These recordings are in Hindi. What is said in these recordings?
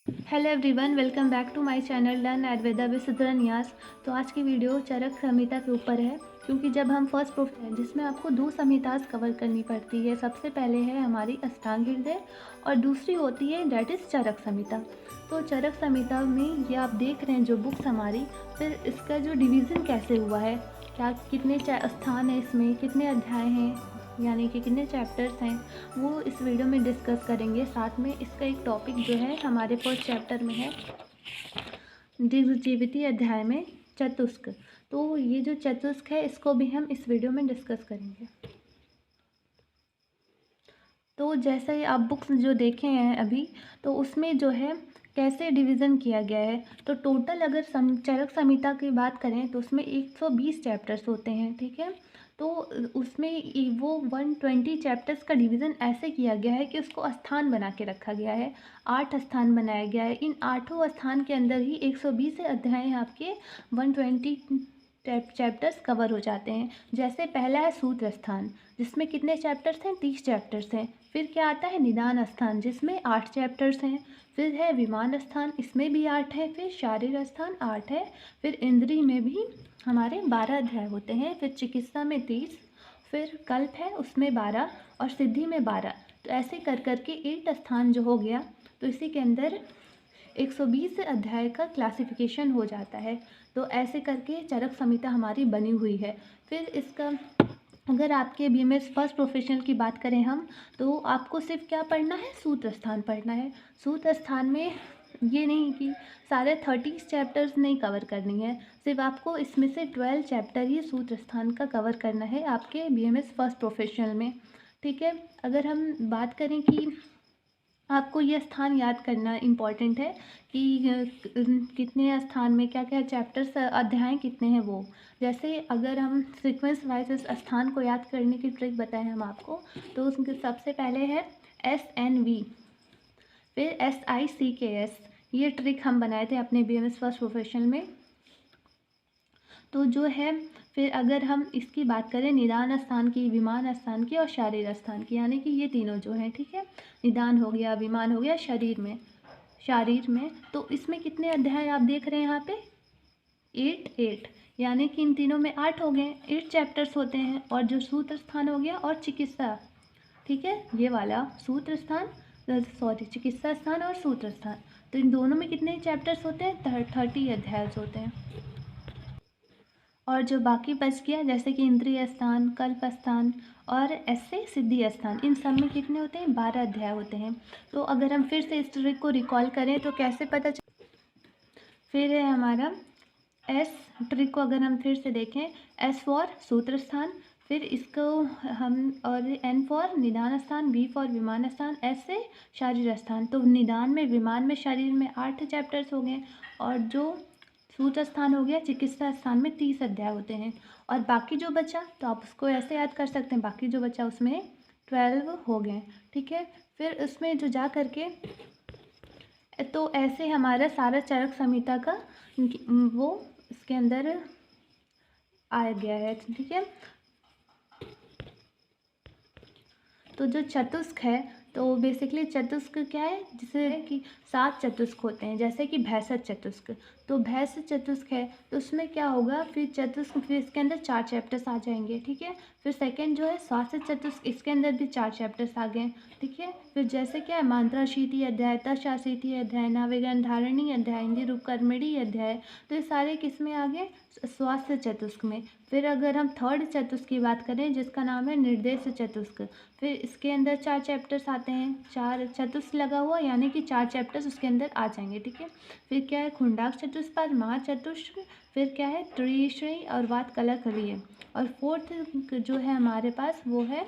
Hello everyone, welcome back to my channel learn Ayurveda with Siddh Nyas. तो आज की वीडियो चरक संहिता के ऊपर है, क्योंकि जब हम फर्स्ट प्रोफेशन जिसमें आपको दो संहिताज कवर करनी पड़ती है। सबसे पहले है हमारी अष्टांग हृदय और दूसरी होती है दैट इज़ चरक संहिता। तो चरक संहिता में ये आप देख रहे हैं जो बुक्स हमारी, फिर इसका जो डिवीज़न कैसे हुआ है, क्या कितने स्थान है, इसमें कितने अध्याय हैं, यानी कि कितने चैप्टर्स हैं, वो इस वीडियो में डिस्कस करेंगे। साथ में इसका एक टॉपिक जो है हमारे फर्स्ट चैप्टर में है द्विजीविती अध्याय में चतुस्क। तो ये जो चतुस्क है इसको भी हम इस वीडियो में डिस्कस करेंगे। तो जैसे ही आप बुक्स जो देखे हैं अभी, तो उसमें जो है कैसे डिवीज़न किया गया है। तो टोटल अगर चरक संहिता की बात करें तो उसमें 120 चैप्टर्स होते हैं, ठीक है। तो उसमें वो 120 चैप्टर्स का डिवीज़न ऐसे किया गया है कि उसको स्थान बना के रखा गया है। 8 स्थान बनाया गया है। इन 8 स्थान के अंदर ही 120 अध्याय आपके 120 चैप्टर्स कवर हो जाते हैं। जैसे पहला है सूत्र स्थान, जिसमें कितने चैप्टर्स हैं, 30 चैप्टर्स हैं। फिर क्या आता है निदान स्थान, जिसमें 8 चैप्टर्स हैं। फिर है विमान स्थान, इसमें भी 8 है। फिर शारीर स्थान 8 है। फिर इंद्री में भी हमारे 12 अध्याय होते हैं। फिर चिकित्सा में 30, फिर कल्प है उसमें 12 और सिद्धि में 12। तो ऐसे कर करके 8 स्थान जो हो गया, तो इसी के अंदर 120 अध्याय का क्लासिफिकेशन हो जाता है। तो ऐसे करके चरक संहिता हमारी बनी हुई है। फिर इसका अगर आपके बीएमएस फर्स्ट प्रोफेशनल की बात करें हम, तो आपको सिर्फ क्या पढ़ना है, सूत्र स्थान पढ़ना है। सूत्र स्थान में ये नहीं कि सारे 30 चैप्टर्स नहीं कवर करनी है, सिर्फ आपको इसमें से 12 चैप्टर ही सूत्र स्थान का कवर करना है आपके बीएमएस फर्स्ट प्रोफेशनल में, ठीक है। अगर हम बात करें कि आपको यह स्थान याद करना इम्पॉर्टेंट है कि कितने स्थान में क्या क्या चैप्टर्स, अध्याय कितने हैं वो। जैसे अगर हम सीक्वेंस वाइज इस स्थान को याद करने की ट्रिक बताएं हम आपको, तो उसके सबसे पहले है SNV, फिर SICKS। ये ट्रिक हम बनाए थे अपने BMS फर्स्ट प्रोफेशनल में। तो जो है फिर अगर हम इसकी बात करें निदान स्थान की, विमान स्थान की और शारीर स्थान की, यानी कि ये तीनों जो हैं, ठीक है। निदान हो गया, विमान हो गया, शारीर में तो इसमें कितने अध्याय आप देख रहे हैं यहाँ पे, 8, यानी कि इन तीनों में 8 हो गए, 8 चैप्टर्स होते हैं। और जो सूत्र स्थान हो गया और चिकित्सा, ठीक है, ये वाला सूत्र स्थान, सॉरी चिकित्सा स्थान और सूत्र स्थान, तो इन दोनों में कितने चैप्टर्स होते हैं, 30 अध्याय होते हैं। और जो बाकी बच गया जैसे कि इंद्रिय स्थान, कल्प स्थान और ऐसे सिद्धि स्थान, इन सब में कितने होते हैं, 12 अध्याय होते हैं। तो अगर हम फिर से इस ट्रिक को रिकॉल करें तो कैसे पता फिर है हमारा एस ट्रिक को अगर हम फिर से देखें, S फॉर सूत्र स्थान, फिर इसको हम, और N फॉर निदान स्थान, V फॉर विमान स्थान, S से शारीर स्थान। तो निदान में, विमान में, शरीर में 8 चैप्टर्स हो गए। और जो सूत्र स्थान हो गया, चिकित्सा स्थान में 30 अध्याय होते हैं। और बाकी जो बचा तो आप उसको ऐसे याद कर सकते हैं, बाकी जो बचा उसमें 12 हो गए, ठीक है। फिर उसमें जो जा करके, तो ऐसे हमारा सारा चरक संहिता का वो इसके अंदर आ गया है, ठीक है। तो जो चतुस्क है, तो बेसिकली चतुस्क क्या है, जिसे कि 7 चतुस्क होते हैं, जैसे कि भैंसत चतुस्क। तो भैंस चतुस्क है तो उसमें क्या होगा, फिर चतुस्क, फिर इसके अंदर 4 चैप्टर्स आ जाएंगे, ठीक है। फिर सेकंड जो है स्वास्थ्य चतुस्क, इसके अंदर भी 4 चैप्टर्स आ गए, ठीक है। फिर जैसे क्या है मांत्राशीति अध्याय, तशाशीति अध्याय, नाभिगन धारणी अध्याय, इंद्रिय रूप कर्मणी अध्याय, तो ये सारे किस में आ गए, स्वास्थ्य चतुस्क में। फिर अगर हम थर्ड चतुस्क की बात करें जिसका नाम है निर्देश चतुस्क, फिर इसके अंदर 4 चैप्टर्स आते हैं, 4 चतुस्क लगा हुआ, यानी कि 4 चैप्टर्स उसके अंदर आ जाएंगे, ठीक है। फिर क्या है खुंडाक चतुष्पाद, महाचतुष्क, फिर क्या है त्रिश्री और वात कलकलीय। और फोर्थ जो है हमारे पास वो है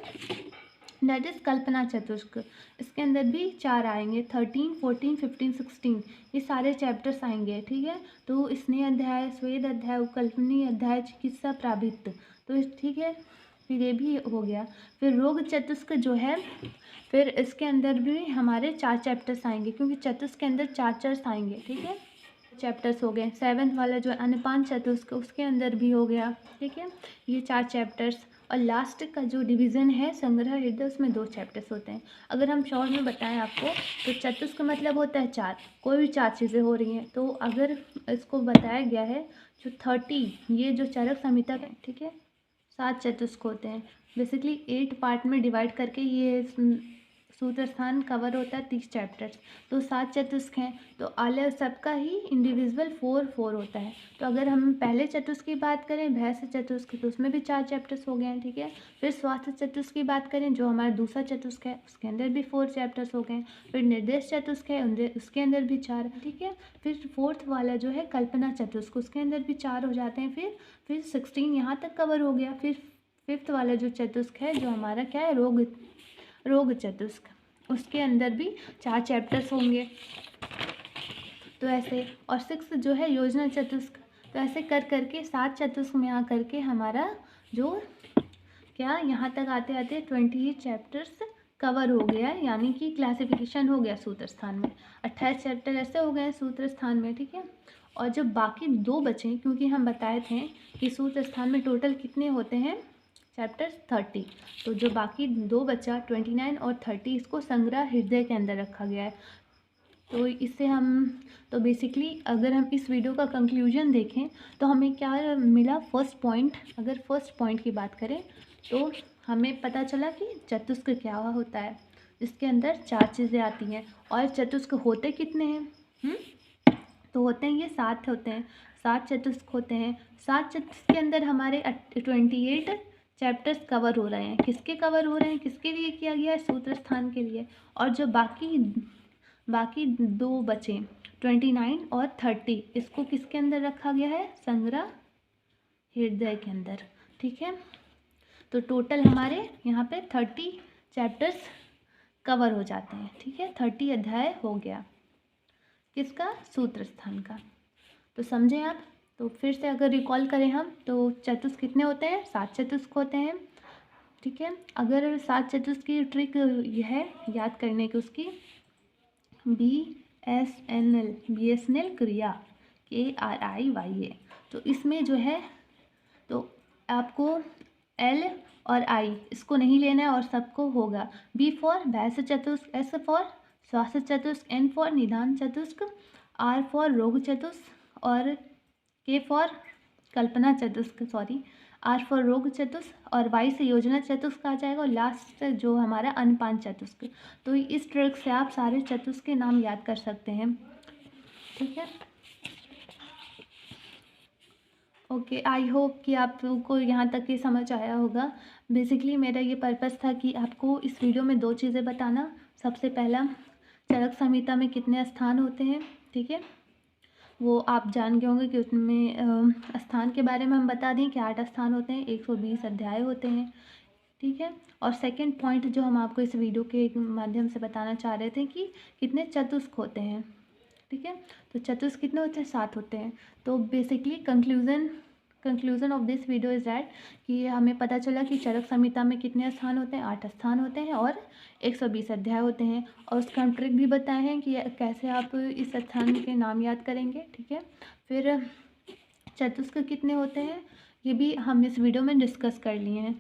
दैट इज कल्पना चतुष्क। इसके अंदर भी 4 आएंगे, 13, 14, 15, 16, ये सारे चैप्टर्स आएंगे, ठीक है। तो स्नेह अध्याय, स्वेद अध्याय, कल्पनीय अध्याय, चिकित्सा प्राभित्त, तो ठीक है, फिर ये भी हो गया। फिर रोग चतुष्क जो है, फिर इसके अंदर भी हमारे 4 चैप्टर्स आएंगे, क्योंकि चतुष्क के अंदर 4 आएंगे, ठीक है। चैप्टर्स हो गए। 7th वाला जो है अन्नपान चतुष्क, उसके अंदर भी हो गया, ठीक है, ये 4 चैप्टर्स। और लास्ट का जो डिवीज़न है संग्रह हृदय, उसमें 2 चैप्टर्स होते हैं। अगर हम शॉर्ट में बताएं आपको तो चतुष्क का मतलब होता है 4, कोई भी 4 चीज़ें हो रही हैं। तो अगर इसको बताया गया है जो 30, ये जो चरक संहिता है, ठीक है, 7 चतुष्क होते हैं। बेसिकली 8 पार्ट में डिवाइड करके ये सूत्र स्थान कवर होता है 30 चैप्टर्स। तो 7 चतुष्क हैं, तो अलग सबका ही इंडिविजुअल 4 होता है। तो अगर हम पहले चतुष्क की बात करें भैंस चतुष्क, तो उसमें भी 4 चैप्टर्स हो गए हैं, ठीक है। फिर स्वास्थ्य चतुष्क की बात करें जो हमारा दूसरा चतुष्क है, उसके अंदर भी 4 चैप्टर्स हो गए हैं। फिर निर्देश चतुष्क है, उसके अंदर भी 4, ठीक है। फिर 4th वाला जो है कल्पना चतुष्क, उसके अंदर भी 4 हो जाते हैं। फिर 16 यहाँ तक कवर हो गया। फिर 5th वाला जो चतुष्क है जो हमारा क्या है, रोग चतुष्क, उसके अंदर भी 4 चैप्टर्स होंगे। तो ऐसे, और 6th जो है योजना चतुष्क। तो ऐसे कर करके 7 चतुष्क में आ करके हमारा जो क्या यहाँ तक आते आते 28 चैप्टर्स कवर हो गया, यानी कि क्लासिफिकेशन हो गया सूत्र स्थान में। 28 चैप्टर ऐसे हो गए सूत्र स्थान में, ठीक है। और जब बाकी 2 बचे, क्योंकि हम बताए थे कि सूत्र स्थान में टोटल कितने होते हैं चैप्टर्स 30, तो जो बाकी 2 बचा 29 और 30, इसको संग्रह हृदय के अंदर रखा गया है। तो इससे हम, तो बेसिकली अगर हम इस वीडियो का कंक्लूजन देखें तो हमें क्या मिला, फर्स्ट पॉइंट, अगर फर्स्ट पॉइंट की बात करें तो हमें पता चला कि चतुष्क क्या होता है, इसके अंदर 4 चीज़ें आती हैं। और चतुष्क होते कितने हैं? तो होते हैं ये 7 होते हैं, 7 चतुष्क होते हैं। 7 चतुष्क के अंदर हमारे 28 चैप्टर्स कवर हो रहे हैं। किसके कवर हो रहे हैं, किसके लिए किया गया है, सूत्र स्थान के लिए। और जो बाकी 2 बचे 29 और 30, इसको किसके अंदर रखा गया है, संग्रह हृदय के अंदर, ठीक है। तो टोटल हमारे यहाँ पे 30 चैप्टर्स कवर हो जाते हैं, ठीक है। 30 अध्याय हो गया किसका, सूत्र स्थान का। तो समझें आप। तो फिर से अगर रिकॉल करें हम तो चतुष्क कितने होते हैं, 7 चतुष्क होते हैं, ठीक है। अगर 7 चतुष्क की ट्रिक यह है याद करने की, उसकी BSNL क्रिया KRIYA। तो इसमें जो है तो आपको L और I इसको नहीं लेना है और सबको होगा। B फॉर भैंस चतुष्क, S फॉर स्वास्थ्य चतुष्क, N फॉर निदान चतुष्क, R फॉर रोग चतुष्क और K फॉर कल्पना चतुष्क, R फॉर रोग चतुष्क, और Y से योजना चतुष्क आ जाएगा, और लास्ट जो हमारा अनपान चतुष्क। तो इस ट्रिक से आप सारे चतुष्क के नाम याद कर सकते हैं, ठीक है। ओके, आई होप कि आपको यहाँ तक ये समझ आया होगा। बेसिकली मेरा ये पर्पस था कि आपको इस वीडियो में 2 चीज़ें बताना। सबसे पहला, चरक संहिता में कितने स्थान होते हैं, ठीक है, वो आप जान गए होंगे कि उसमें स्थान के बारे में हम बता दें कि 8 स्थान होते हैं, 120 अध्याय होते हैं, ठीक है। और सेकंड पॉइंट जो हम आपको इस वीडियो के माध्यम से बताना चाह रहे थे कि कितने चतुष्क होते हैं, ठीक है। तो चतुष्क कितने होते हैं, 7 होते हैं। तो basically conclusion of this video is that कि हमें पता चला कि चरक संहिता में कितने स्थान होते हैं, 8 स्थान होते हैं और 120 अध्याय होते हैं। और उसका हम ट्रिक भी बताए हैं कि कैसे आप इस स्थान के नाम याद करेंगे, ठीक है। फिर चतुष्क कितने होते हैं ये भी हम इस वीडियो में डिस्कस कर लिए हैं।